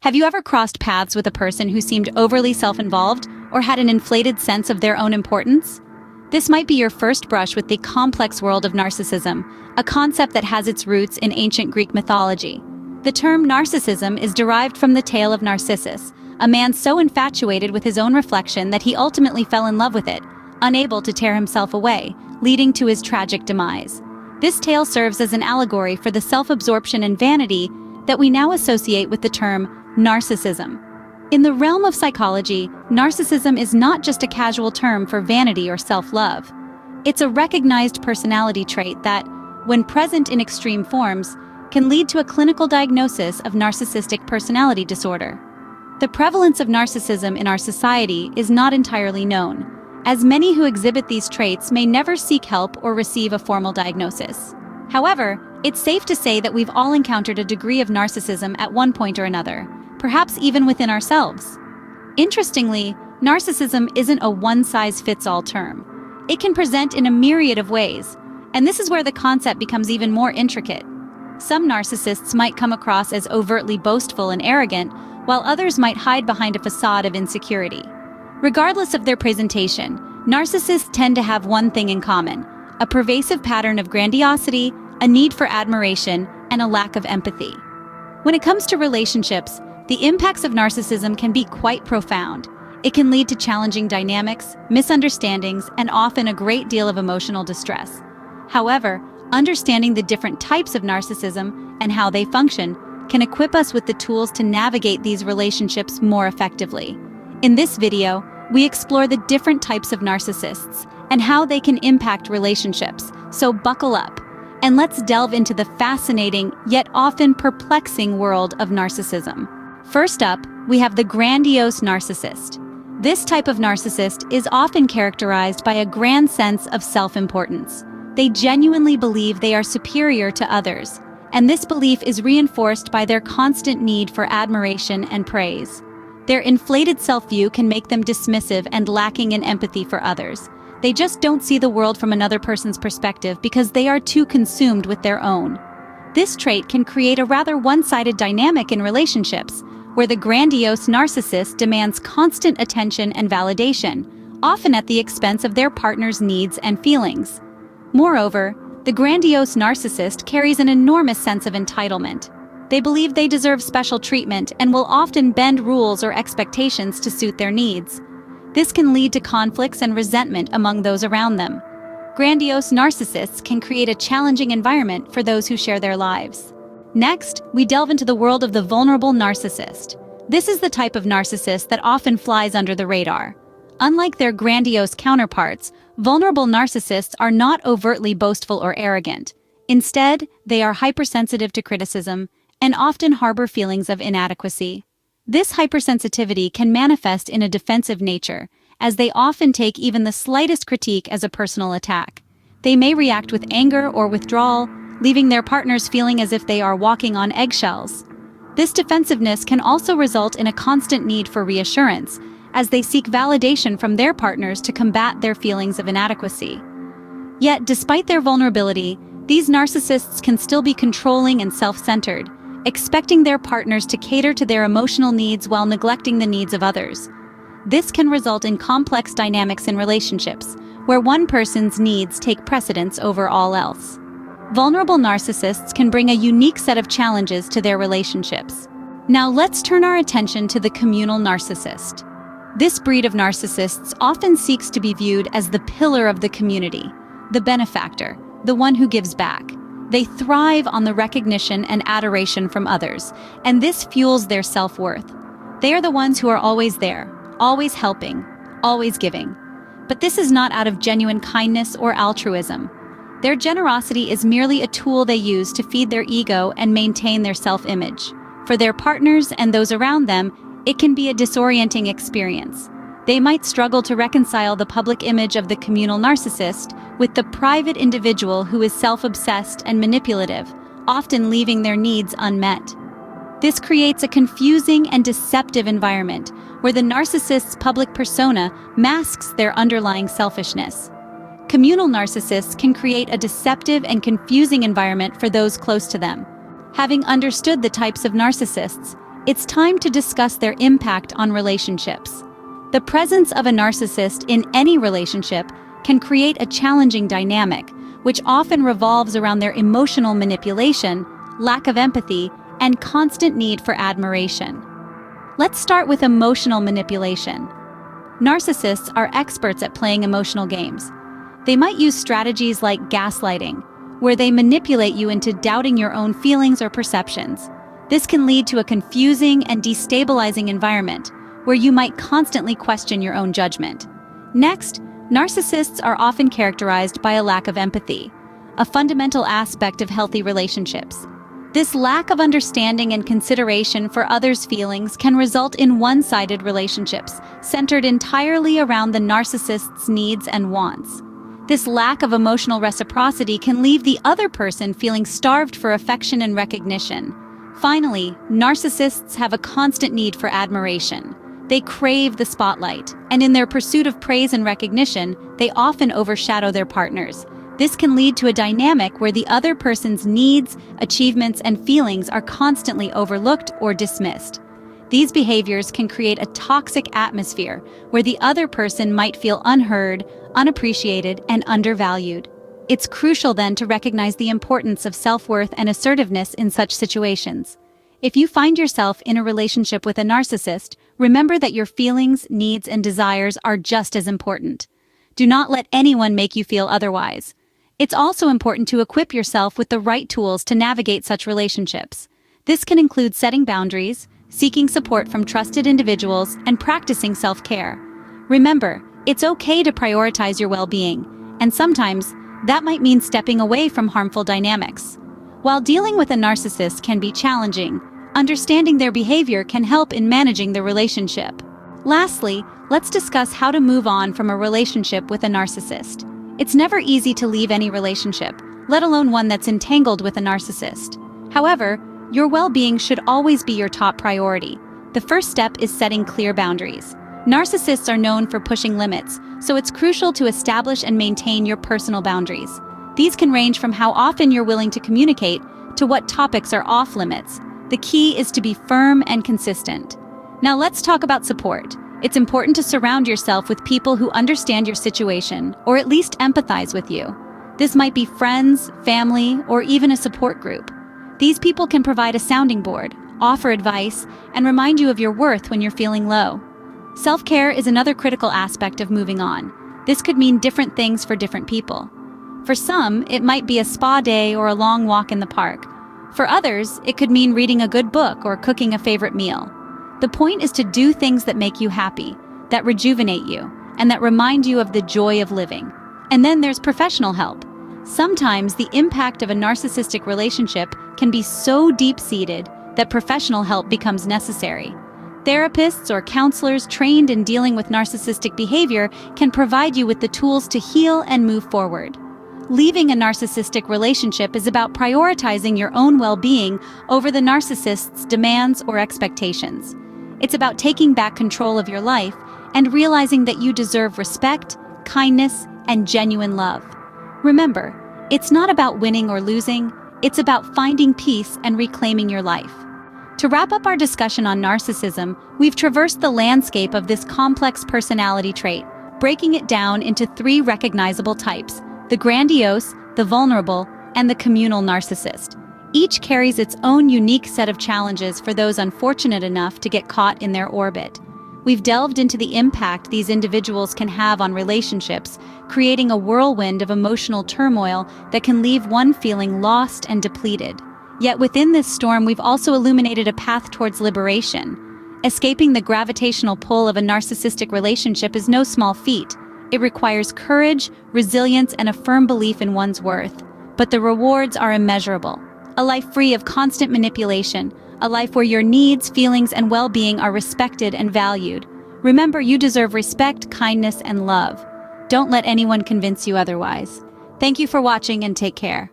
Have you ever crossed paths with a person who seemed overly self-involved or had an inflated sense of their own importance? This might be your first brush with the complex world of narcissism, a concept that has its roots in ancient Greek mythology. The term narcissism is derived from the tale of Narcissus, a man so infatuated with his own reflection that he ultimately fell in love with it, unable to tear himself away, leading to his tragic demise. This tale serves as an allegory for the self-absorption and vanity that we now associate with the term narcissism. In the realm of psychology, narcissism is not just a casual term for vanity or self-love. It's a recognized personality trait that, when present in extreme forms, can lead to a clinical diagnosis of narcissistic personality disorder. The prevalence of narcissism in our society is not entirely known, as many who exhibit these traits may never seek help or receive a formal diagnosis. However, it's safe to say that we've all encountered a degree of narcissism at one point or another, perhaps even within ourselves. Interestingly, narcissism isn't a one-size-fits-all term. It can present in a myriad of ways, and this is where the concept becomes even more intricate. Some narcissists might come across as overtly boastful and arrogant, while others might hide behind a facade of insecurity. Regardless of their presentation, narcissists tend to have one thing in common: a pervasive pattern of grandiosity, a need for admiration, and a lack of empathy. When it comes to relationships, the impacts of narcissism can be quite profound. It can lead to challenging dynamics, misunderstandings, and often a great deal of emotional distress. However, understanding the different types of narcissism and how they function can equip us with the tools to navigate these relationships more effectively. In this video, we explore the different types of narcissists and how they can impact relationships, so buckle up, and let's delve into the fascinating, yet often perplexing world of narcissism. First up, we have the Grandiose Narcissist. This type of narcissist is often characterized by a grand sense of self-importance. They genuinely believe they are superior to others, and this belief is reinforced by their constant need for admiration and praise. Their inflated self-view can make them dismissive and lacking in empathy for others. They just don't see the world from another person's perspective because they are too consumed with their own. This trait can create a rather one-sided dynamic in relationships, where the grandiose narcissist demands constant attention and validation, often at the expense of their partner's needs and feelings. Moreover, the grandiose narcissist carries an enormous sense of entitlement. They believe they deserve special treatment and will often bend rules or expectations to suit their needs. This can lead to conflicts and resentment among those around them. Grandiose narcissists can create a challenging environment for those who share their lives. Next, we delve into the world of the vulnerable narcissist. This is the type of narcissist that often flies under the radar. Unlike their grandiose counterparts, vulnerable narcissists are not overtly boastful or arrogant. Instead, they are hypersensitive to criticism and often harbor feelings of inadequacy. This hypersensitivity can manifest in a defensive nature, as they often take even the slightest critique as a personal attack. They may react with anger or withdrawal, leaving their partners feeling as if they are walking on eggshells. This defensiveness can also result in a constant need for reassurance, as they seek validation from their partners to combat their feelings of inadequacy. Yet, despite their vulnerability, these narcissists can still be controlling and self-centered, expecting their partners to cater to their emotional needs while neglecting the needs of others. This can result in complex dynamics in relationships, where one person's needs take precedence over all else. Vulnerable narcissists can bring a unique set of challenges to their relationships. Now let's turn our attention to the communal narcissist. This breed of narcissists often seeks to be viewed as the pillar of the community, the benefactor, the one who gives back. They thrive on the recognition and adoration from others, and this fuels their self-worth. They are the ones who are always there, always helping, always giving. But this is not out of genuine kindness or altruism. Their generosity is merely a tool they use to feed their ego and maintain their self-image. For their partners and those around them, it can be a disorienting experience. They might struggle to reconcile the public image of the communal narcissist with the private individual who is self-obsessed and manipulative, often leaving their needs unmet. This creates a confusing and deceptive environment where the narcissist's public persona masks their underlying selfishness. Communal narcissists can create a deceptive and confusing environment for those close to them. Having understood the types of narcissists, it's time to discuss their impact on relationships. The presence of a narcissist in any relationship can create a challenging dynamic, which often revolves around their emotional manipulation, lack of empathy, and constant need for admiration. Let's start with emotional manipulation. Narcissists are experts at playing emotional games. They might use strategies like gaslighting, where they manipulate you into doubting your own feelings or perceptions. This can lead to a confusing and destabilizing environment, where you might constantly question your own judgment. Next, narcissists are often characterized by a lack of empathy, a fundamental aspect of healthy relationships. This lack of understanding and consideration for others' feelings can result in one-sided relationships, centered entirely around the narcissist's needs and wants. This lack of emotional reciprocity can leave the other person feeling starved for affection and recognition. Finally, narcissists have a constant need for admiration. They crave the spotlight, and in their pursuit of praise and recognition, they often overshadow their partners. This can lead to a dynamic where the other person's needs, achievements, and feelings are constantly overlooked or dismissed. These behaviors can create a toxic atmosphere where the other person might feel unheard, unappreciated, and undervalued. It's crucial then to recognize the importance of self-worth and assertiveness in such situations. If you find yourself in a relationship with a narcissist, remember that your feelings, needs, and desires are just as important. Do not let anyone make you feel otherwise. It's also important to equip yourself with the right tools to navigate such relationships. This can include setting boundaries, seeking support from trusted individuals, and practicing self-care. Remember, it's okay to prioritize your well-being, and sometimes that might mean stepping away from harmful dynamics. While dealing with a narcissist can be challenging, understanding their behavior can help in managing the relationship. Lastly, let's discuss how to move on from a relationship with a narcissist. It's never easy to leave any relationship, let alone one that's entangled with a narcissist. However, your well-being should always be your top priority. The first step is setting clear boundaries. Narcissists are known for pushing limits, so it's crucial to establish and maintain your personal boundaries. These can range from how often you're willing to communicate to what topics are off limits. The key is to be firm and consistent. Now let's talk about support. It's important to surround yourself with people who understand your situation, or at least empathize with you. This might be friends, family, or even a support group. These people can provide a sounding board, offer advice, and remind you of your worth when you're feeling low. Self-care is another critical aspect of moving on. This could mean different things for different people. For some, it might be a spa day or a long walk in the park. For others, it could mean reading a good book or cooking a favorite meal. The point is to do things that make you happy, that rejuvenate you, and that remind you of the joy of living. And then there's professional help. Sometimes the impact of a narcissistic relationship can be so deep-seated that professional help becomes necessary. Therapists or counselors trained in dealing with narcissistic behavior can provide you with the tools to heal and move forward. Leaving a narcissistic relationship is about prioritizing your own well-being over the narcissist's demands or expectations. It's about taking back control of your life and realizing that you deserve respect, kindness, and genuine love. Remember, it's not about winning or losing, it's about finding peace and reclaiming your life. To wrap up our discussion on narcissism, we've traversed the landscape of this complex personality trait, breaking it down into 3 recognizable types: the grandiose, the vulnerable, and the communal narcissist. Each carries its own unique set of challenges for those unfortunate enough to get caught in their orbit. We've delved into the impact these individuals can have on relationships, creating a whirlwind of emotional turmoil that can leave one feeling lost and depleted. Yet within this storm, we've also illuminated a path towards liberation. Escaping the gravitational pull of a narcissistic relationship is no small feat. It requires courage, resilience, and a firm belief in one's worth. But the rewards are immeasurable. A life free of constant manipulation, a life where your needs, feelings, and well-being are respected and valued. Remember, you deserve respect, kindness, and love. Don't let anyone convince you otherwise. Thank you for watching and take care.